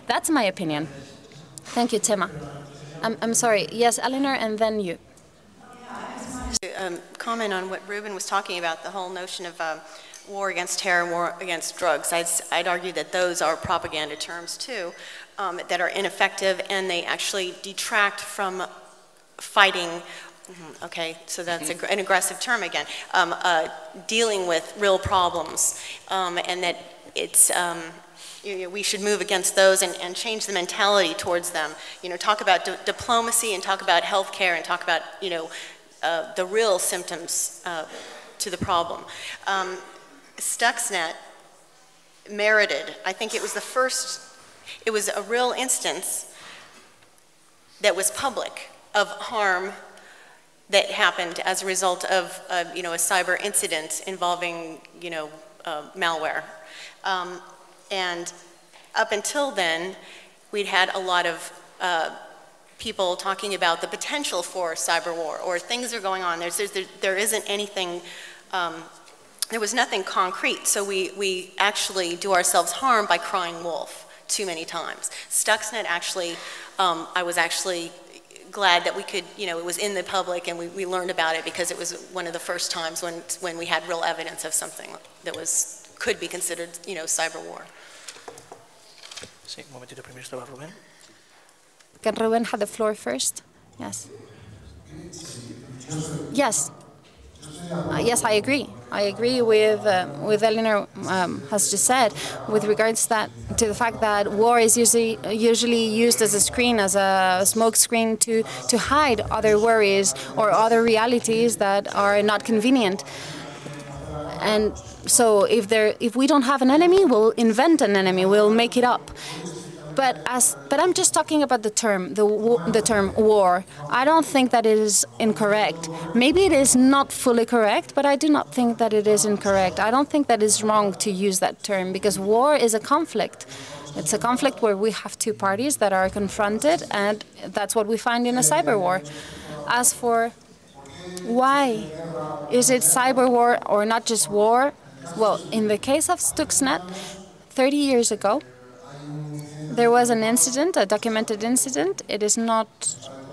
That's my opinion. Thank you, Tima. I'm sorry. Yes, Eleanor, and then you. Comment on what Ruben was talking about, the whole notion of war against terror, war against drugs. I'd argue that those are propaganda terms too, that are ineffective, and they actually detract from fighting. Okay, so that's an aggressive term again. Dealing with real problems, and that it's we should move against those and change the mentality towards them. Talk about diplomacy and talk about healthcare and talk about the real symptoms to the problem. Stuxnet merited, I think it was the first, it was a real instance that was public of harm that happened as a result of a cyber incident involving malware. And up until then, we'd had a lot of people talking about the potential for cyber war, or things are going on. There isn't anything, there was nothing concrete, so we actually do ourselves harm by crying wolf too many times. Stuxnet actually, I was actually glad that we could, it was in the public and we learned about it, because it was one of the first times when we had real evidence of something that could be considered, cyber war. Sí, un momentito, primero estaba Rubén. Can Ruben have the floor first? Yes. Yes. Yes, I agree. I agree with Eleanor has just said, with regards to the fact that war is usually used as a screen, as a smoke screen to hide other worries or other realities that are not convenient. And so if we don't have an enemy, we'll invent an enemy. We'll make it up. But I'm just talking about the term war. I don't think that it is incorrect. Maybe it is not fully correct, but I do not think that it is incorrect. I don't think that it's wrong to use that term, because war is a conflict. It's a conflict where we have two parties that are confronted, and that's what we find in a cyber war. As for why is it cyber war or not just war? Well, in the case of Stuxnet, 30 years ago, there was an incident, a documented incident. It is not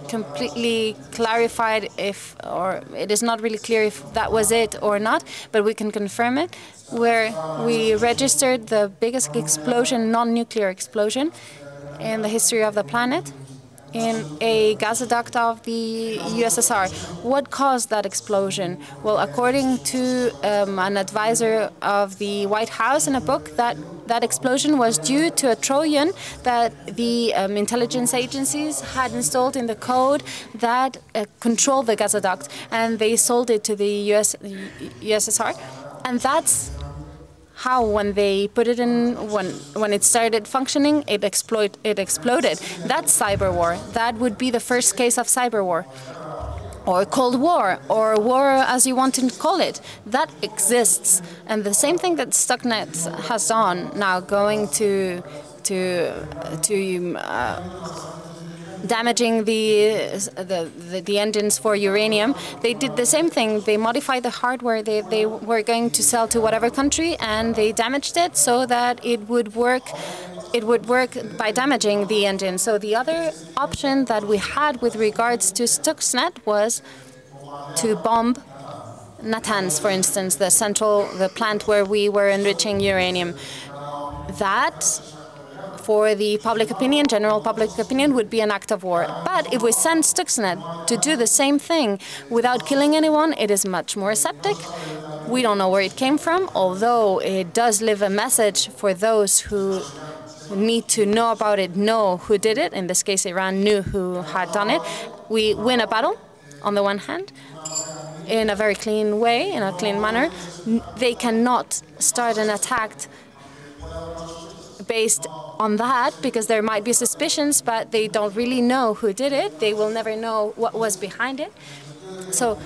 completely clarified or it is not really clear if that was it or not, but we can confirm it, where we registered the biggest explosion, non-nuclear explosion, in the history of the planet, in a gasoduct of the USSR. What caused that explosion? Well, according to an advisor of the White House in a book, that explosion was due to a Trojan that the intelligence agencies had installed in the code that controlled the gasoduct, and they sold it to the USSR. And that's how, when they put it in, when it started functioning, it exploded. That's cyber war. That would be the first case of cyber war, or Cold War, or war as you want to call it. That exists, and the same thing that Stuxnet has done now, going to damaging the engines for uranium. They did the same thing. They modified the hardware they were going to sell to whatever country, and they damaged it so that it would work. It would work by damaging the engine. So the other option that we had with regards to Stuxnet was to bomb Natanz, for instance, the plant where we were enriching uranium. That, for the public opinion, general public opinion, would be an act of war. But if we send Stuxnet to do the same thing without killing anyone, it is much more aseptic. We don't know where it came from, although it does leave a message for those who need to know about it, know who did it. In this case, Iran knew who had done it. We win a battle, on the one hand, in a very clean way, in a clean manner. They cannot start an attack based on that, because there might be suspicions, but they don't really know who did it. They will never know what was behind it. So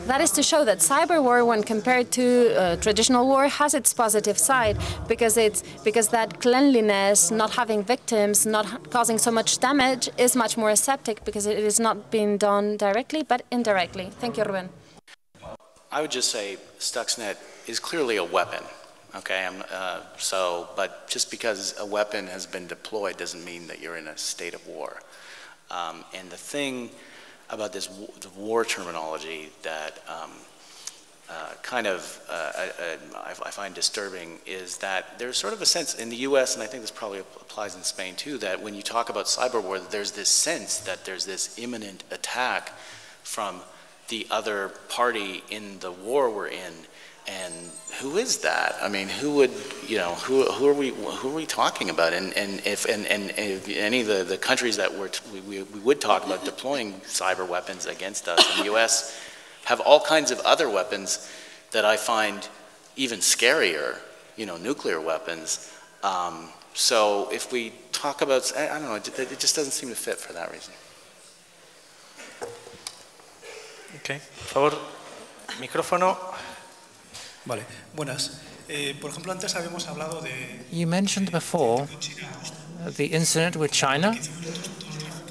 that is to show that cyber war, when compared to traditional war, has its positive side, because that cleanliness, not having victims, not causing so much damage, is much more aseptic, because it is not being done directly but indirectly. Thank you, Ruben. I would just say Stuxnet is clearly a weapon. Okay, but just because a weapon has been deployed doesn't mean that you're in a state of war. And the thing about this war terminology that I find disturbing is that there's sort of a sense in the US, and I think this probably applies in Spain too, that when you talk about cyber war, there's this sense that there's this imminent attack from the other party in the war we're in. And who is that? I mean, who would, you know, who are we talking about? And if any of the countries that we would talk about deploying cyber weapons against us in the US have all kinds of other weapons that I find even scarier, you know, nuclear weapons. So if we talk about, I don't know, it just doesn't seem to fit for that reason. Okay, por favor, micrófono. Vale, buenas. Por ejemplo, antes habíamos hablado de... You mentioned before the incident with China.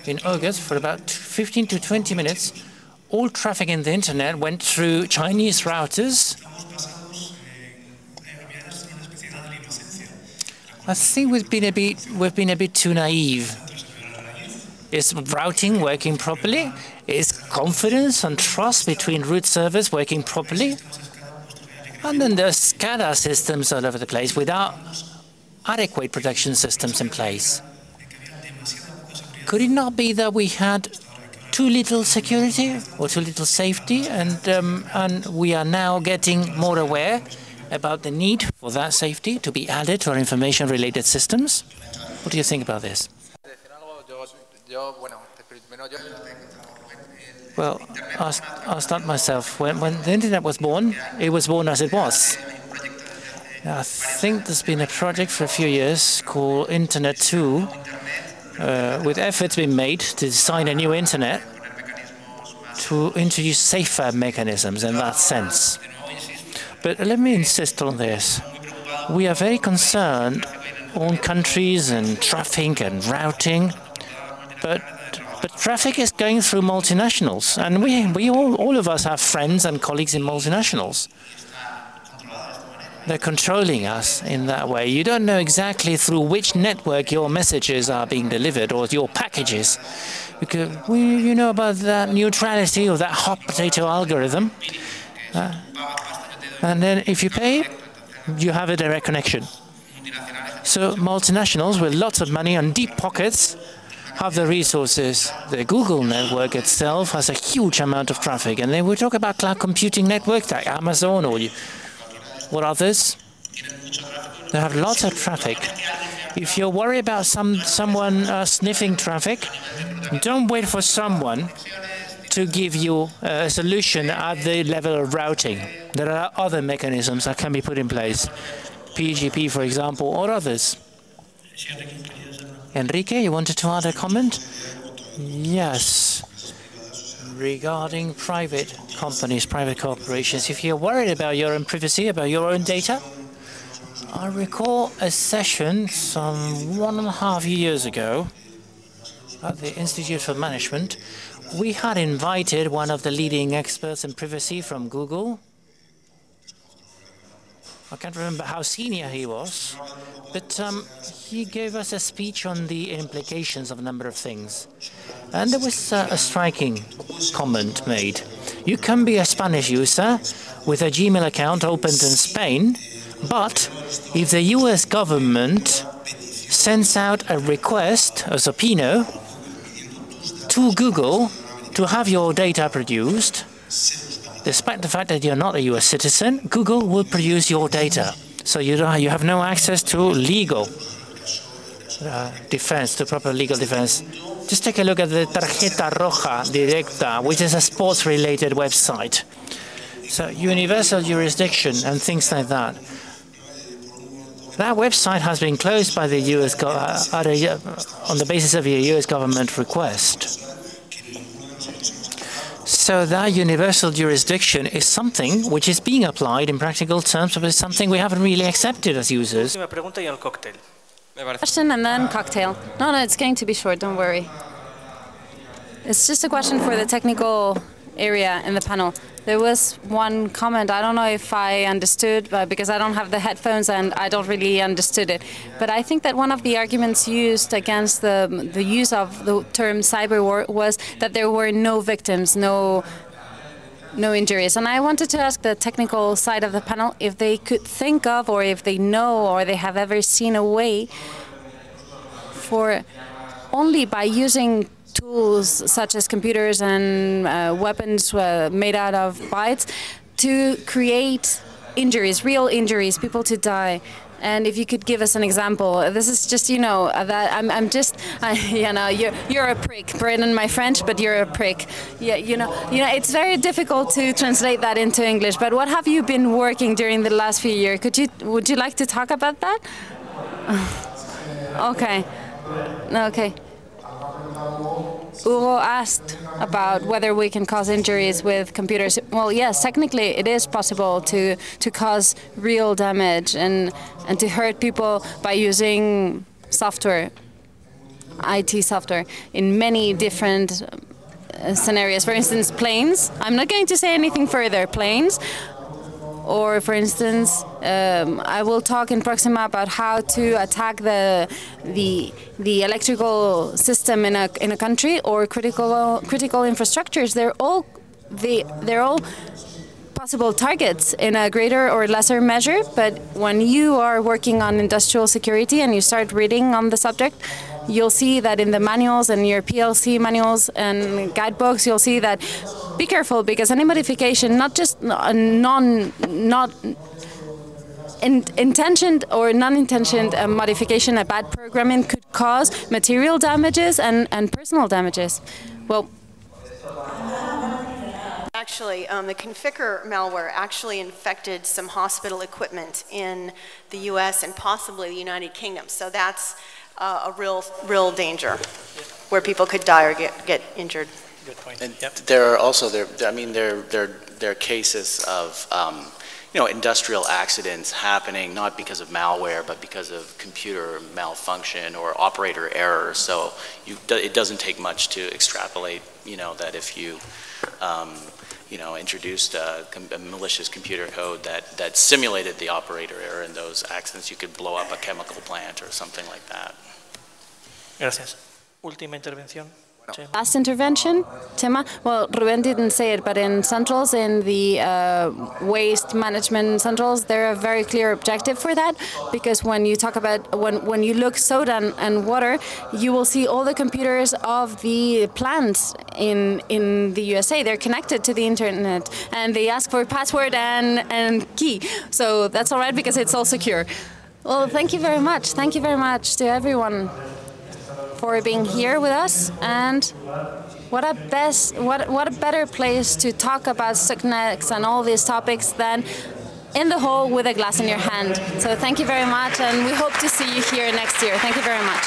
In August, for about 15 to 20 minutes, all traffic in the internet went through Chinese routers. I think we've been a bit too naive. Is routing working properly? Is confidence and trust between root servers working properly? And then there's SCADA systems all over the place without adequate protection systems in place. Could it not be that we had too little security or too little safety, and we are now getting more aware about the need for that safety to be added to our information-related systems? What do you think about this? Well, I'll start myself. When the internet was born, it was born as it was. I think there's been a project for a few years called Internet 2, with efforts being made to design a new internet to introduce safer mechanisms in that sense. But let me insist on this. We are very concerned on countries and traffic and routing, but traffic is going through multinationals, and we all of us have friends and colleagues in multinationals. They're controlling us in that way. You don't know exactly through which network your messages are being delivered or your packages. Because you know about that neutrality or that hot potato algorithm. And then if you pay, you have a direct connection. So multinationals with lots of money and deep pockets have the resources. The Google network itself has a huge amount of traffic. And then we talk about cloud computing networks like Amazon or others. They have lots of traffic. If you're worried about someone sniffing traffic, don't wait for someone to give you a solution at the level of routing. There are other mechanisms that can be put in place. PGP, for example, or others. Enrique, you wanted to add a comment? Yes. Regarding private companies, private corporations, if you're worried about your own privacy, about your own data, I recall a session some 1.5 years ago at the Institute for Management. We had invited one of the leading experts in privacy from Google. I can't remember how senior he was, but he gave us a speech on the implications of a number of things. And there was a striking comment made. You can be a Spanish user with a Gmail account opened in Spain, but if the US government sends out a request, a subpoena, to Google to have your data produced, despite the fact that you're not a US citizen, Google will produce your data. So you have no access to legal defense, to proper legal defense. Just take a look at the Tarjeta Roja Directa, which is a sports-related website. So universal jurisdiction and things like that. That website has been closed by the US on the basis of a US government request. So that universal jurisdiction is something which is being applied in practical terms, but it's something we haven't really accepted as users. Question and then cocktail. No, it's going to be short, don't worry. It's just a question for the technical area in the panel. There was one comment, I don't know if I understood, because I don't have the headphones and I don't really understood it. But I think that one of the arguments used against the use of the term cyber war was that there were no victims, no injuries. And I wanted to ask the technical side of the panel if they could think of, or if they know, or they have ever seen a way for only by using tools such as computers and weapons made out of bytes to create injuries, real injuries, people to die. And if you could give us an example, this is just, you know, that I'm just, you know, you're a prick. Pardon my French, but you're a prick. Yeah, you know, it's very difficult to translate that into English. But what have you been working during the last few years? Would you like to talk about that? Okay. Hugo asked about whether we can cause injuries with computers. Well, yes, technically it is possible to cause real damage and to hurt people by using software, IT software, in many different scenarios. For instance, planes. I'm not going to say anything further. Planes. Or, for instance, I will talk in Proxima about how to attack the electrical system in a country, or critical infrastructures. They're all possible targets in a greater or lesser measure. But when you are working on industrial security and you start reading on the subject, you'll see that in the manuals and your PLC manuals and guidebooks, you'll see that be careful, because any modification, not just intentioned or non-intentioned modification, a bad programming, could cause material damages and personal damages. Well, actually, the Conficker malware actually infected some hospital equipment in the U.S. and possibly the United Kingdom. So that's a real danger, where people could die or get injured. Good point. And there are also there are cases of industrial accidents happening not because of malware but because of computer malfunction or operator error. So it doesn't take much to extrapolate that if you introduced a malicious computer code that simulated the operator error in those accidents, you could blow up a chemical plant or something like that. Gracias. Última intervención. Last intervention, Chema. Well, Ruben didn't say it, but in centrals, in the waste management centrals, there are a very clear objective for that, because when you talk about, when you look soda and water, you will see all the computers of the plants in the USA. They're connected to the internet, and they ask for password and key. So that's all right, because it's all secure. Well, thank you very much. Thank you very much to everyone for being here with us, and what a better place to talk about SUCNEX and all these topics than in the hall with a glass in your hand. So thank you very much, and we hope to see you here next year. Thank you very much.